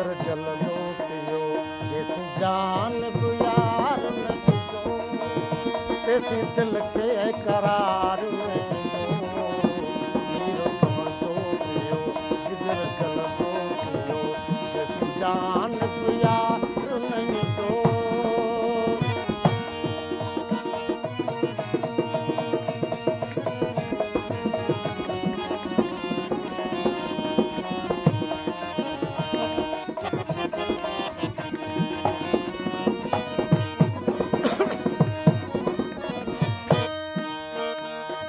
जिगर जलंदो पियो तेसी जान बि यार न ॾींदो तेसी दिल खे करार न ॾींदो हीरो पवंदो पियो जिगर जलंदो पियो तेसी जान बि यार न ॾींदो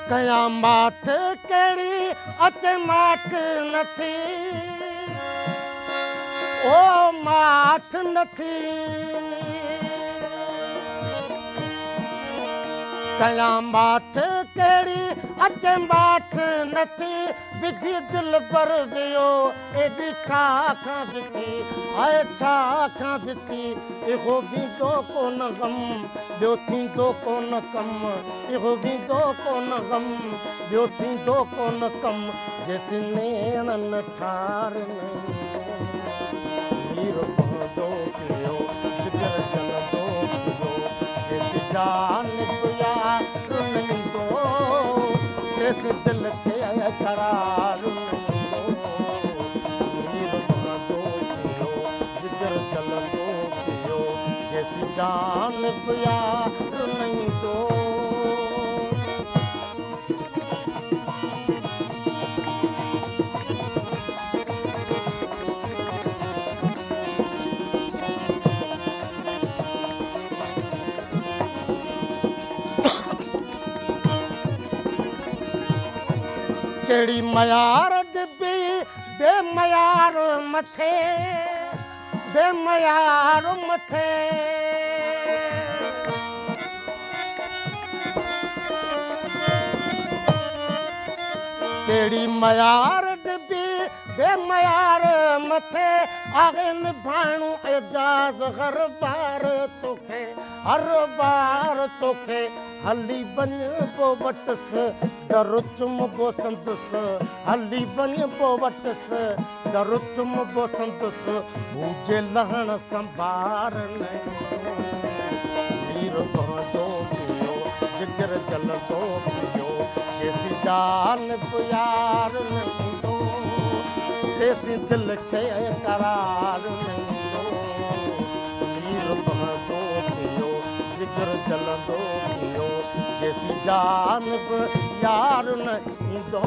कया माठ कहिड़ी अचे माठ नथी ओ माठ नथी कया माठ कहिड़ी अचे माठ नथी विझी दिल पर वियो एॾी छा खां बिठी हाय छा खां बिठी इहो बींदो कोन गम ॿियो थींदो कोन कम इहो बींदो कोन गम ॿियो थींदो कोन कम जेसी नेणनि ठार नीर पवंदो पियो जिगर जलंदो पियो जेसी जान बि यार न ईंदो तेसी दिल खे करार न ईंदो नीर पवंदो पियो जिगर जलंदो पियो जेसी जान बि यार न ईंदो कहिड़ी मयार ॾिबी बेमयार मथे बेमयार मथे कहिड़ी मयार ॾिबी बेमयार मथे आहे निभाइणो एजाज़ हर बार तोखे हर बार तोखे हली वञिबो वटसि दर चुमिबो संदसि हली वञिबो वटसि दर चुमिबो संदसि हुजे लहण संभार नीर पवंदो पियो जिगर जलंदो पियो जेसी जान बि यार न ईंदो तेसी दिल खे करार न ईंदो नीर पवंदो पियो जिगर जलंदो पियो जेसी जान बि यार न ईंदो